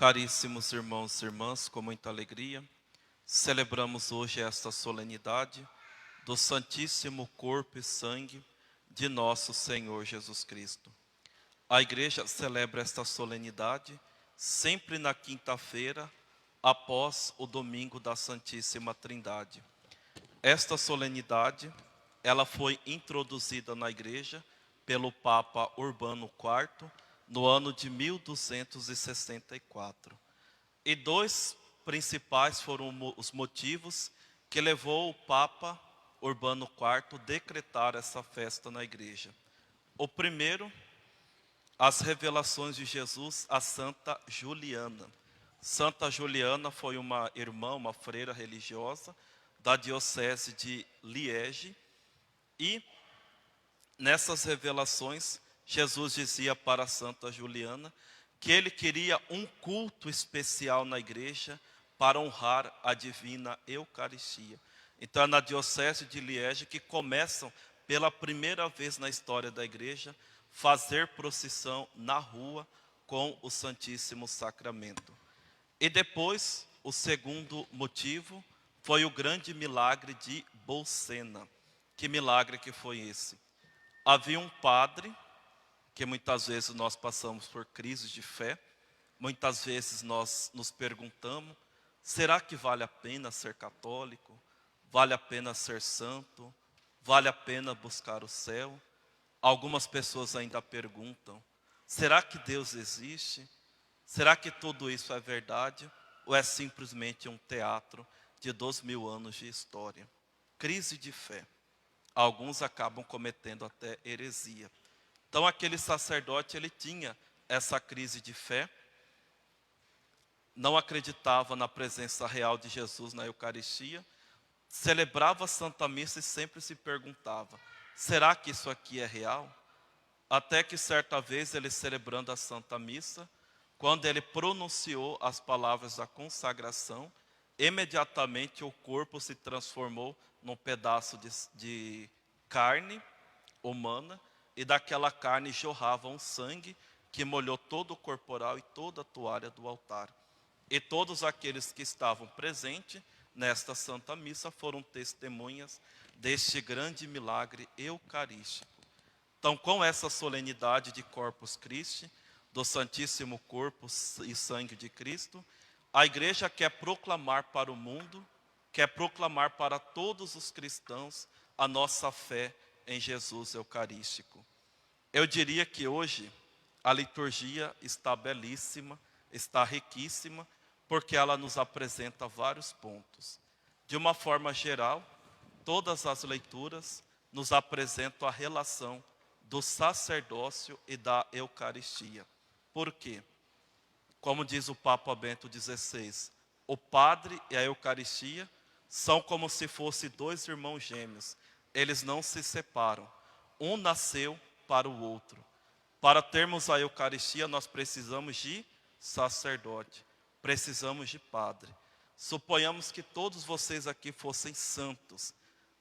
Caríssimos irmãos e irmãs, com muita alegria, celebramos hoje esta solenidade do Santíssimo Corpo e Sangue de nosso Senhor Jesus Cristo. A Igreja celebra esta solenidade sempre na quinta-feira, após o domingo da Santíssima Trindade. Esta solenidade, ela foi introduzida na Igreja pelo Papa Urbano IV, no ano de 1264. E dois principais foram os motivos que levou o Papa Urbano IV a decretar essa festa na igreja. O primeiro, as revelações de Jesus a Santa Juliana. Santa Juliana foi uma irmã, uma freira religiosa da diocese de Liege, e nessas revelações Jesus dizia para Santa Juliana que ele queria um culto especial na igreja para honrar a divina Eucaristia. Então é na diocese de Liege que começam pela primeira vez na história da igreja fazer procissão na rua com o Santíssimo Sacramento. E depois, o segundo motivo foi o grande milagre de Bolsena. Que milagre que foi esse? Havia um padre, que muitas vezes nós passamos por crises de fé, muitas vezes nós nos perguntamos, será que vale a pena ser católico? Vale a pena ser santo? Vale a pena buscar o céu? Algumas pessoas ainda perguntam, será que Deus existe? Será que tudo isso é verdade? Ou é simplesmente um teatro de 2000 anos de história? Crise de fé. Alguns acabam cometendo até heresia. Então aquele sacerdote, ele tinha essa crise de fé, não acreditava na presença real de Jesus na Eucaristia, celebrava a Santa Missa e sempre se perguntava, será que isso aqui é real? Até que certa vez ele celebrando a Santa Missa, quando ele pronunciou as palavras da consagração, imediatamente o corpo se transformou num pedaço de carne humana, e daquela carne jorrava um sangue que molhou todo o corporal e toda a toalha do altar. E todos aqueles que estavam presentes nesta Santa Missa foram testemunhas deste grande milagre eucarístico. Então, com essa solenidade de Corpus Christi, do Santíssimo Corpo e Sangue de Cristo, a igreja quer proclamar para o mundo, quer proclamar para todos os cristãos a nossa fé em Jesus Eucarístico. Eu diria que hoje a liturgia está belíssima, está riquíssima, porque ela nos apresenta vários pontos. De uma forma geral, todas as leituras nos apresentam a relação do sacerdócio e da Eucaristia. Por quê? Como diz o Papa Bento XVI, o padre e a Eucaristia são como se fossem dois irmãos gêmeos. Eles não se separam. Um nasceu para o outro. Para termos a Eucaristia, nós precisamos de sacerdote. Precisamos de padre. Suponhamos que todos vocês aqui fossem santos.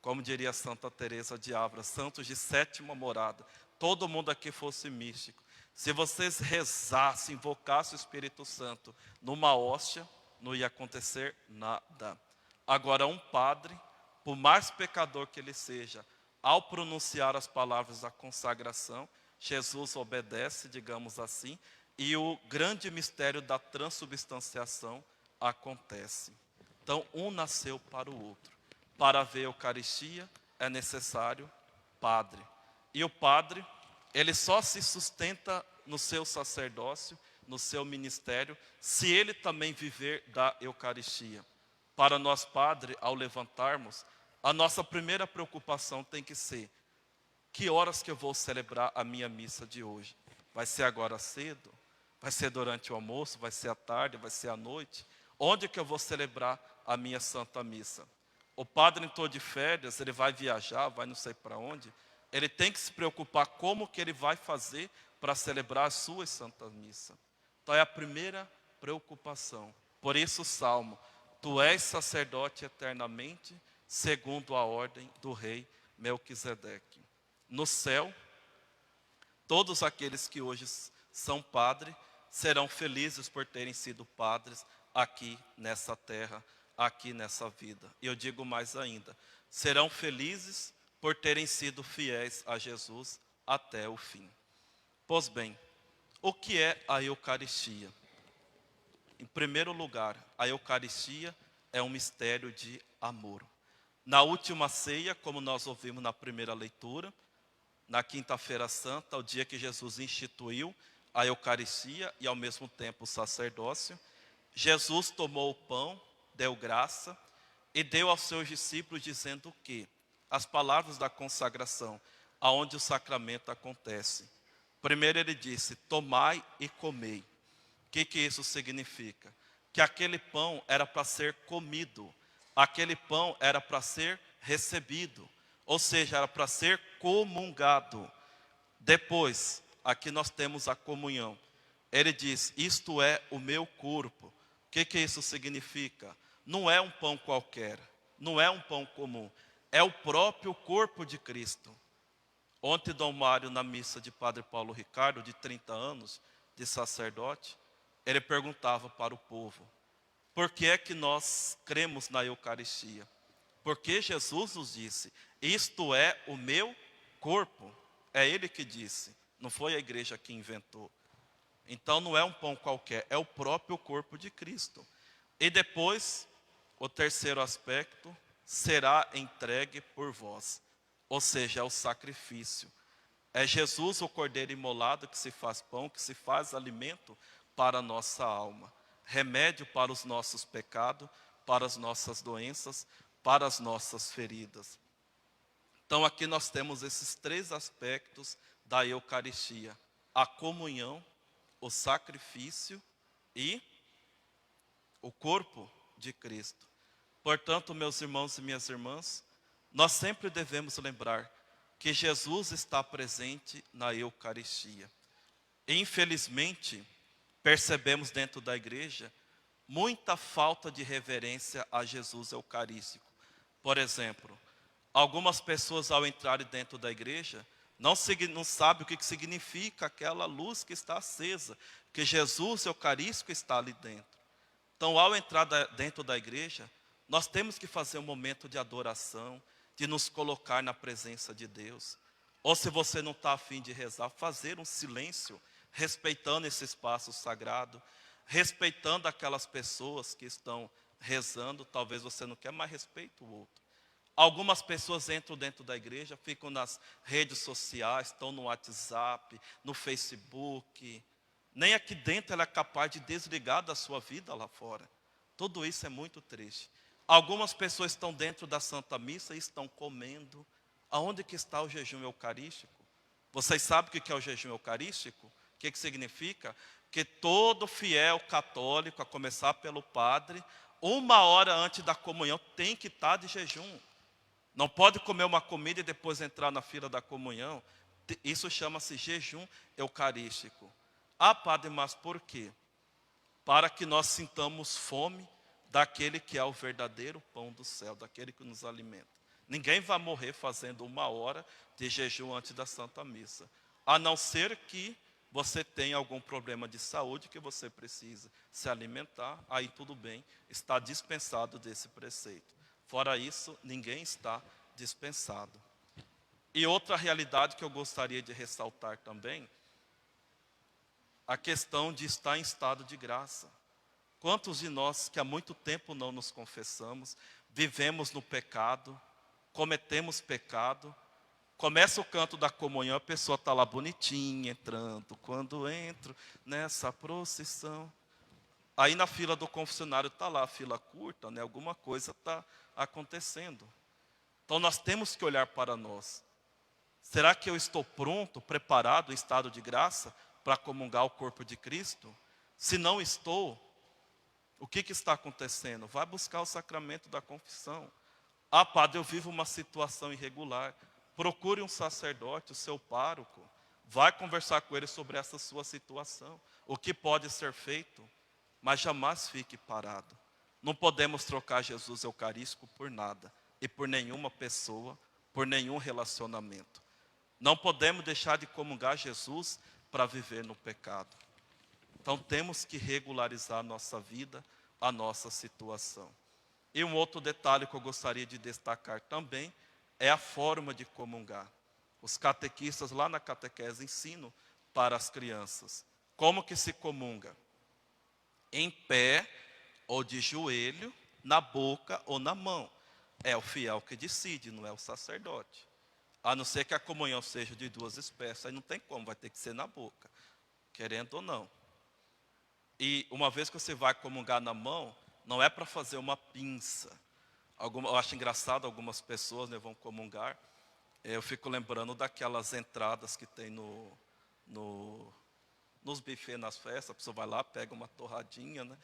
Como diria Santa Teresa de Ávila, santos de sétima morada. Todo mundo aqui fosse místico. Se vocês rezassem, invocassem o Espírito Santo numa hóstia, não ia acontecer nada. Agora um padre, por mais pecador que ele seja, ao pronunciar as palavras da consagração, Jesus obedece, digamos assim, e o grande mistério da transubstanciação acontece. Então, um nasceu para o outro. Para ver a Eucaristia é necessário padre. E o padre, ele só se sustenta no seu sacerdócio, no seu ministério, se ele também viver da Eucaristia. Para nós, padre, ao levantarmos, a nossa primeira preocupação tem que ser, que horas que eu vou celebrar a minha missa de hoje? Vai ser agora cedo? Vai ser durante o almoço? Vai ser à tarde? Vai ser à noite? Onde que eu vou celebrar a minha Santa Missa? O padre entrou de férias, ele vai viajar, vai não sei para onde. Ele tem que se preocupar como que ele vai fazer para celebrar as suas Santas Missas. Então é a primeira preocupação. Por isso o Salmo, tu és sacerdote eternamente, segundo a ordem do rei Melquisedeque. No céu, todos aqueles que hoje são padres serão felizes por terem sido padres aqui nessa terra, aqui nessa vida. E eu digo mais ainda, serão felizes por terem sido fiéis a Jesus até o fim. Pois bem, o que é a Eucaristia? Em primeiro lugar, a Eucaristia é um mistério de amor. Na última ceia, como nós ouvimos na primeira leitura, na quinta-feira santa, o dia que Jesus instituiu a Eucaristia e ao mesmo tempo o sacerdócio, Jesus tomou o pão, deu graça e deu aos seus discípulos dizendo que as palavras da consagração, aonde o sacramento acontece. Primeiro ele disse, tomai e comei. O que isso significa? Que aquele pão era para ser comido, aquele pão era para ser recebido, ou seja, era para ser comungado. Depois, aqui nós temos a comunhão. Ele diz, isto é o meu corpo. O que isso significa? Não é um pão qualquer, não é um pão comum, é o próprio corpo de Cristo. Ontem, Dom Mário, na missa de Padre Paulo Ricardo, de 30 anos, de sacerdote, ele perguntava para o povo, por que é que nós cremos na Eucaristia? Porque Jesus nos disse, isto é o meu corpo. É Ele que disse, não foi a igreja que inventou. Então não é um pão qualquer, é o próprio corpo de Cristo. E depois, o terceiro aspecto, será entregue por vós. Ou seja, é o sacrifício. É Jesus, o cordeiro imolado, que se faz pão, que se faz alimento para a nossa alma. Remédio para os nossos pecados, para as nossas doenças, para as nossas feridas. Então aqui nós temos esses três aspectos da Eucaristia. A comunhão, o sacrifício e o corpo de Cristo. Portanto, meus irmãos e minhas irmãs, nós sempre devemos lembrar que Jesus está presente na Eucaristia. E, infelizmente, percebemos dentro da igreja muita falta de reverência a Jesus Eucarístico. Por exemplo, algumas pessoas ao entrarem dentro da igreja não sabem o que significa aquela luz que está acesa, que Jesus Eucarístico está ali dentro. Então, ao entrar dentro da igreja, nós temos que fazer um momento de adoração, de nos colocar na presença de Deus. Ou se você não está a fim de rezar, fazer um silêncio, respeitando esse espaço sagrado, respeitando aquelas pessoas que estão rezando. Talvez você não quer, mas respeite o outro. Algumas pessoas entram dentro da igreja, ficam nas redes sociais, estão no WhatsApp, no Facebook. Nem aqui dentro ela é capaz de desligar da sua vida lá fora. Tudo isso é muito triste. Algumas pessoas estão dentro da Santa Missa e estão comendo. Aonde que está o jejum eucarístico? Vocês sabem o que é o jejum eucarístico? O que significa? Que todo fiel católico, a começar pelo padre, 1 hora antes da comunhão tem que estar de jejum. Não pode comer uma comida e depois entrar na fila da comunhão. Isso chama-se jejum eucarístico. Ah, padre, mas por quê? Para que nós sintamos fome daquele que é o verdadeiro pão do céu, daquele que nos alimenta. Ninguém vai morrer fazendo 1 hora de jejum antes da Santa Missa. A não ser que você tenha algum problema de saúde que você precisa se alimentar, aí tudo bem, está dispensado desse preceito. Fora isso, ninguém está dispensado. E outra realidade que eu gostaria de ressaltar também, a questão de estar em estado de graça. Quantos de nós que há muito tempo não nos confessamos, vivemos no pecado, cometemos pecado, começa o canto da comunhão, a pessoa está lá bonitinha, entrando. Quando entro nessa procissão, aí na fila do confessionário está lá, a fila curta, né? Alguma coisa está acontecendo. Então nós temos que olhar para nós. Será que eu estou pronto, preparado, em estado de graça, para comungar o corpo de Cristo? Se não estou, o que está acontecendo? Vai buscar o sacramento da confissão. Ah, padre, eu vivo uma situação irregular. Procure um sacerdote, o seu pároco. Vai conversar com ele sobre essa sua situação. O que pode ser feito, mas jamais fique parado. Não podemos trocar Jesus Eucarístico por nada. E por nenhuma pessoa, por nenhum relacionamento. Não podemos deixar de comungar Jesus para viver no pecado. Então temos que regularizar a nossa vida, a nossa situação. E um outro detalhe que eu gostaria de destacar também é a forma de comungar. Os catequistas lá na catequese ensinam para as crianças como que se comunga. Em pé ou de joelho, na boca ou na mão. É o fiel que decide, não é o sacerdote. A não ser que a comunhão seja de duas espécies, aí não tem como, vai ter que ser na boca, querendo ou não. E uma vez que você vai comungar na mão, não é para fazer uma pinça. Eu acho engraçado, algumas pessoas, né, vão comungar. Eu fico lembrando daquelas entradas que tem nos buffets nas festas. A pessoa vai lá, pega uma torradinha, né,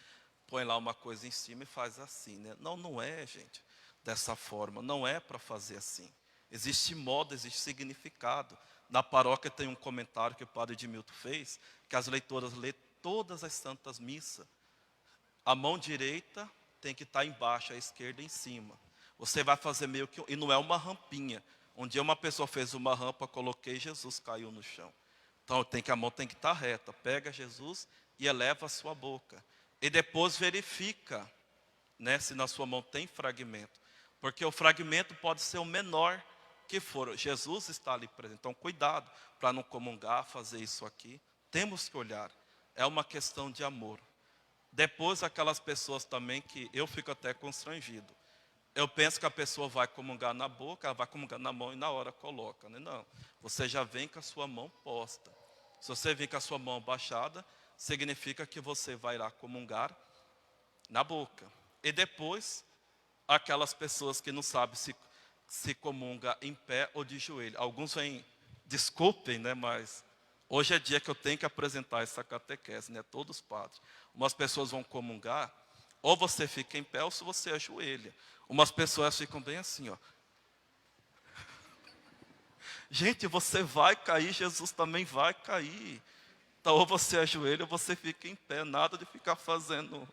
põe lá uma coisa em cima e faz assim. Né? Não, não é, gente, dessa forma. Não é para fazer assim. Existe modo, existe significado. Na paróquia tem um comentário que o padre Edmilton fez, que as leitoras lê todas as santas missas. A mão direita tem que estar embaixo, a esquerda em cima. Você vai fazer meio que, e não é uma rampinha. Um dia uma pessoa fez uma rampa, coloquei, Jesus caiu no chão. Então a mão tem que estar reta. Pega Jesus e eleva a sua boca. E depois verifica, né, se na sua mão tem fragmento. Porque o fragmento pode ser o menor que for. Jesus está ali presente. Então cuidado para não comungar, fazer isso aqui. Temos que olhar. É uma questão de amor. Depois aquelas pessoas também que eu fico até constrangido. Eu penso que a pessoa vai comungar na boca, ela vai comungar na mão e na hora coloca. Né? Não, você já vem com a sua mão posta. Se você vir com a sua mão baixada, significa que você vai lá comungar na boca. E depois, aquelas pessoas que não sabem se comunga em pé ou de joelho. Alguns vêm, desculpem, né, mas hoje é dia que eu tenho que apresentar essa catequese, né, todos os padres. Umas pessoas vão comungar, ou você fica em pé ou se você ajoelha. Umas pessoas ficam bem assim, ó. Gente, você vai cair, Jesus também vai cair. Então, ou você ajoelha ou você fica em pé, nada de ficar fazendo.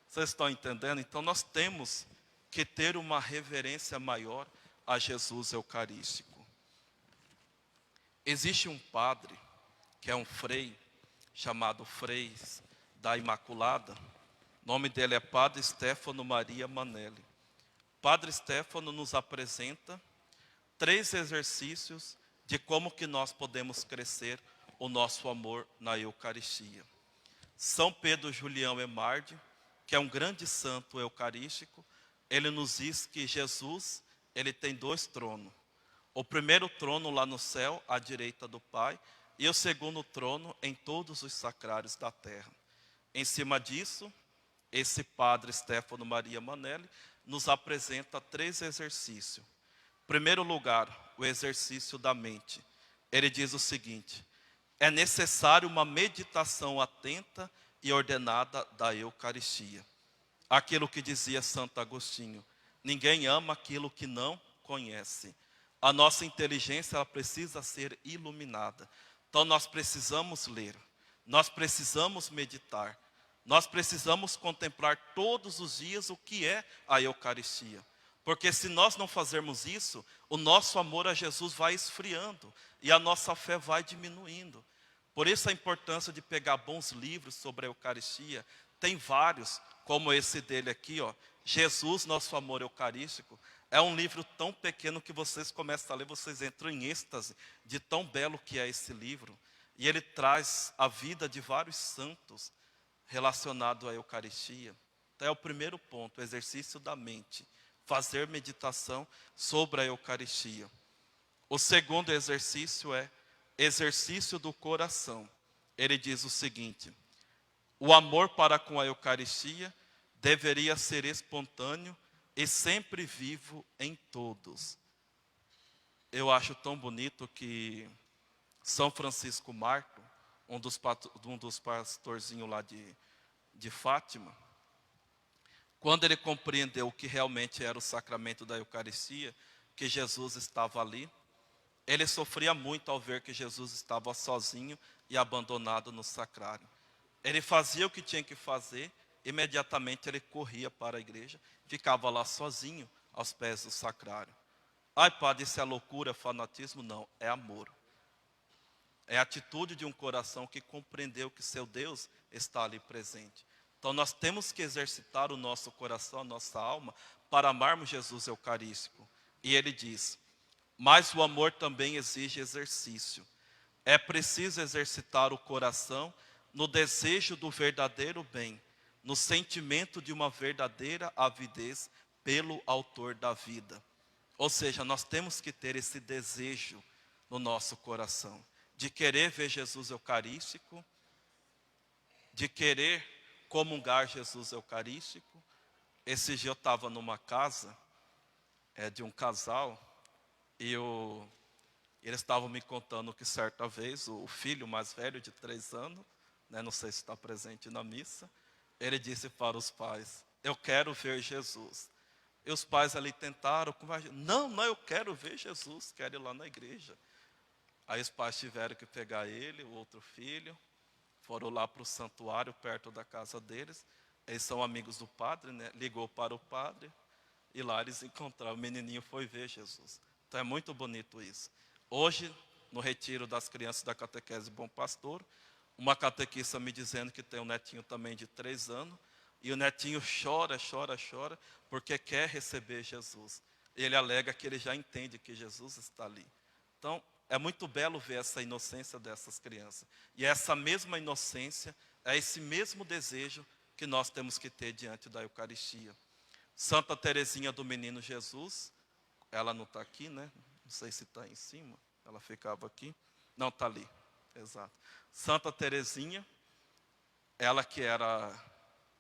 Vocês estão entendendo? Então, nós temos que ter uma reverência maior a Jesus Eucarístico. Existe um padre, que é um frei, chamado Frei da Imaculada. O nome dele é Padre Stefano Maria Manelli. Padre Stefano nos apresenta 3 exercícios de como que nós podemos crescer o nosso amor na Eucaristia. São Pedro Julião Emardi, que é um grande santo eucarístico, ele nos diz que Jesus, ele tem 2 tronos. O primeiro trono lá no céu, à direita do Pai, e o segundo trono em todos os sacrários da terra. Em cima disso, esse padre Stefano Maria Manelli nos apresenta 3 exercícios. Em primeiro lugar, o exercício da mente. Ele diz o seguinte: é necessário uma meditação atenta e ordenada da Eucaristia. Aquilo que dizia Santo Agostinho: ninguém ama aquilo que não conhece. A nossa inteligência, ela precisa ser iluminada. Então nós precisamos ler, nós precisamos meditar, nós precisamos contemplar todos os dias o que é a Eucaristia. Porque se nós não fazermos isso, o nosso amor a Jesus vai esfriando e a nossa fé vai diminuindo. Por isso a importância de pegar bons livros sobre a Eucaristia. Tem vários, como esse dele aqui, ó, Jesus, Nosso Amor Eucarístico. É um livro tão pequeno que vocês começam a ler, vocês entram em êxtase de tão belo que é esse livro. E ele traz a vida de vários santos relacionado à Eucaristia. Então é o primeiro ponto, o exercício da mente. Fazer meditação sobre a Eucaristia. O segundo exercício é exercício do coração. Ele diz o seguinte: o amor para com a Eucaristia deveria ser espontâneo e sempre vivo em todos. Eu acho tão bonito que São Francisco Marco, um dos pastorzinhos lá de Fátima, quando ele compreendeu o que realmente era o sacramento da Eucaristia, que Jesus estava ali, ele sofria muito ao ver que Jesus estava sozinho e abandonado no sacrário. Ele fazia o que tinha que fazer, imediatamente ele corria para a igreja, ficava lá sozinho aos pés do sacrário. Ai, padre, isso é loucura, fanatismo? Não, é amor. É a atitude de um coração que compreendeu que seu Deus está ali presente. Então nós temos que exercitar o nosso coração, a nossa alma, para amarmos Jesus Eucarístico. E ele diz, mas o amor também exige exercício. É preciso exercitar o coração no desejo do verdadeiro bem, no sentimento de uma verdadeira avidez pelo autor da vida. Ou seja, nós temos que ter esse desejo no nosso coração, de querer ver Jesus Eucarístico, de querer comungar Jesus Eucarístico. Esse dia eu estava numa casa de um casal e eles estavam me contando que certa vez o filho mais velho de 3 anos, né, não sei se está presente na missa, ele disse para os pais, eu quero ver Jesus. E os pais ali tentaram, não, eu quero ver Jesus, quero ir lá na igreja. Aí os pais tiveram que pegar ele, o outro filho, foram lá para o santuário perto da casa deles. Eles são amigos do padre, né? Ligou para o padre e lá eles encontraram. O menininho foi ver Jesus. Então é muito bonito isso. Hoje, no retiro das crianças da catequese Bom Pastor, uma catequista me dizendo que tem um netinho também de 3 anos. E o netinho chora, porque quer receber Jesus. Ele alega que ele já entende que Jesus está ali. Então, é muito belo ver essa inocência dessas crianças. E essa mesma inocência, é esse mesmo desejo que nós temos que ter diante da Eucaristia. Santa Teresinha do Menino Jesus, ela não está aqui, né? Não sei se está em cima, ela ficava aqui. Não, está ali, exato. Santa Teresinha, ela que era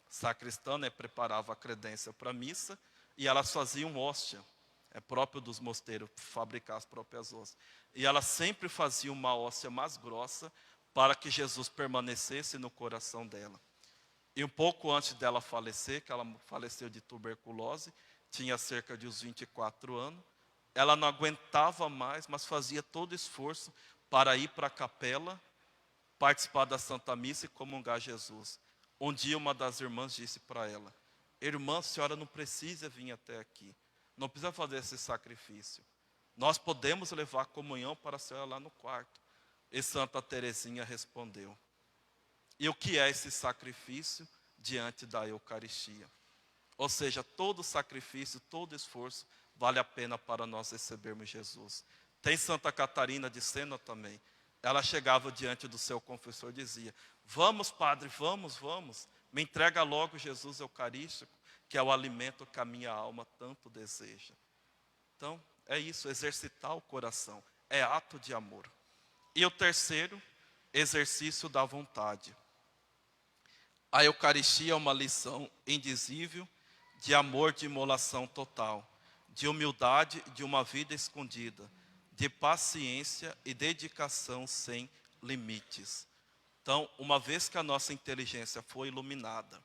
sacristã, né, preparava a credência para a missa, e elas faziam hóstia. É próprio dos mosteiros fabricar as próprias hóstias. E ela sempre fazia uma hóstia mais grossa para que Jesus permanecesse no coração dela. E um pouco antes dela falecer, que ela faleceu de tuberculose, tinha cerca de uns 24 anos, ela não aguentava mais, mas fazia todo esforço para ir para a capela, participar da Santa Missa e comungar Jesus. Um dia uma das irmãs disse para ela, irmã, a senhora não precisa vir até aqui. Não precisa fazer esse sacrifício. Nós podemos levar a comunhão para a senhora lá no quarto. E Santa Teresinha respondeu. E o que é esse sacrifício diante da Eucaristia? Ou seja, todo sacrifício, todo esforço vale a pena para nós recebermos Jesus. Tem Santa Catarina de Sena também. Ela chegava diante do seu confessor e dizia, vamos padre, vamos, me entrega logo Jesus Eucarístico, que é o alimento que a minha alma tanto deseja. Então, é isso, exercitar o coração, é ato de amor. E o terceiro, exercício da vontade. A Eucaristia é uma lição indizível de amor de imolação total, de humildade de uma vida escondida, de paciência e dedicação sem limites. Então, uma vez que a nossa inteligência foi iluminada,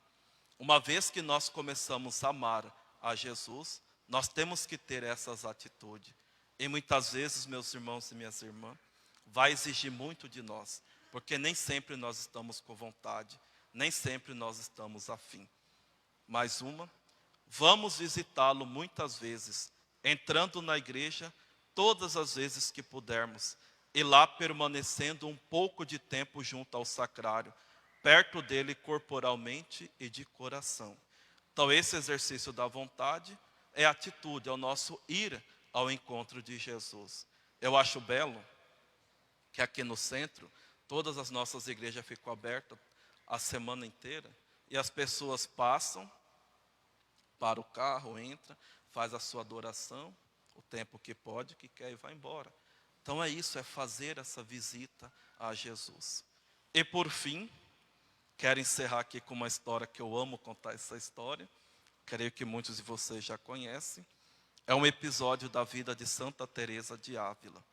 uma vez que nós começamos a amar a Jesus, nós temos que ter essas atitudes. E muitas vezes, meus irmãos e minhas irmãs, vai exigir muito de nós, porque nem sempre nós estamos com vontade, nem sempre nós estamos afim. Mais uma, vamos visitá-lo muitas vezes, entrando na igreja todas as vezes que pudermos, e lá permanecendo um pouco de tempo junto ao sacrário, perto dele corporalmente e de coração. Então esse exercício da vontade é atitude, é o nosso ir ao encontro de Jesus. Eu acho belo que aqui no centro, todas as nossas igrejas ficam abertas a semana inteira, e as pessoas passam para o carro, entra, faz a sua adoração, o tempo que pode, que quer e vai embora. Então é isso, é fazer essa visita a Jesus. E por fim, quero encerrar aqui com uma história que eu amo contar essa história. Creio que muitos de vocês já conhecem. É um episódio da vida de Santa Teresa de Ávila.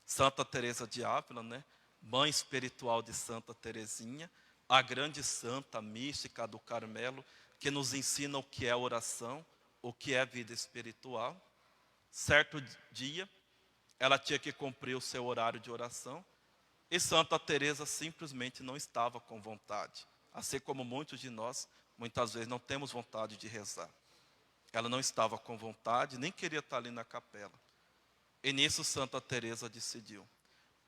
Santa Teresa de Ávila, né? Mãe espiritual de Santa Teresinha, a grande santa mística do Carmelo, que nos ensina o que é oração, o que é vida espiritual. Certo dia, ela tinha que cumprir o seu horário de oração, e Santa Teresa simplesmente não estava com vontade. Assim como muitos de nós, muitas vezes não temos vontade de rezar. Ela não estava com vontade, nem queria estar ali na capela. E nisso Santa Teresa decidiu,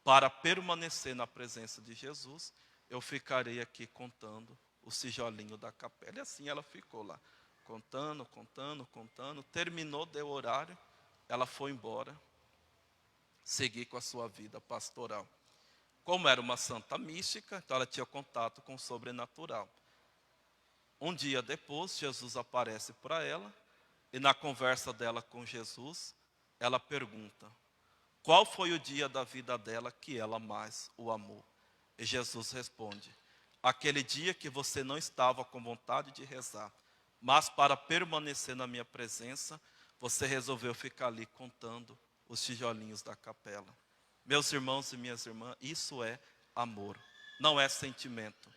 para permanecer na presença de Jesus, eu ficarei aqui contando os tijolinhos da capela. E assim ela ficou lá, contando, contando, contando. Terminou, deu horário, ela foi embora, seguir com a sua vida pastoral. Como era uma santa mística, então ela tinha contato com o sobrenatural. Um dia depois, Jesus aparece para ela, e na conversa dela com Jesus, ela pergunta: qual foi o dia da vida dela que ela mais o amou? E Jesus responde: aquele dia que você não estava com vontade de rezar, mas para permanecer na minha presença, você resolveu ficar ali contando os tijolinhos da capela. Meus irmãos e minhas irmãs, isso é amor, não é sentimento.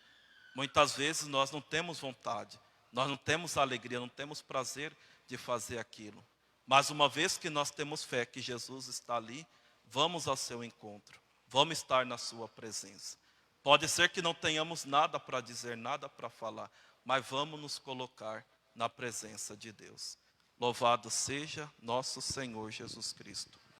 Muitas vezes nós não temos vontade, nós não temos alegria, não temos prazer de fazer aquilo. Mas uma vez que nós temos fé que Jesus está ali, vamos ao seu encontro, vamos estar na sua presença. Pode ser que não tenhamos nada para dizer, nada para falar, mas vamos nos colocar na presença de Deus. Louvado seja nosso Senhor Jesus Cristo.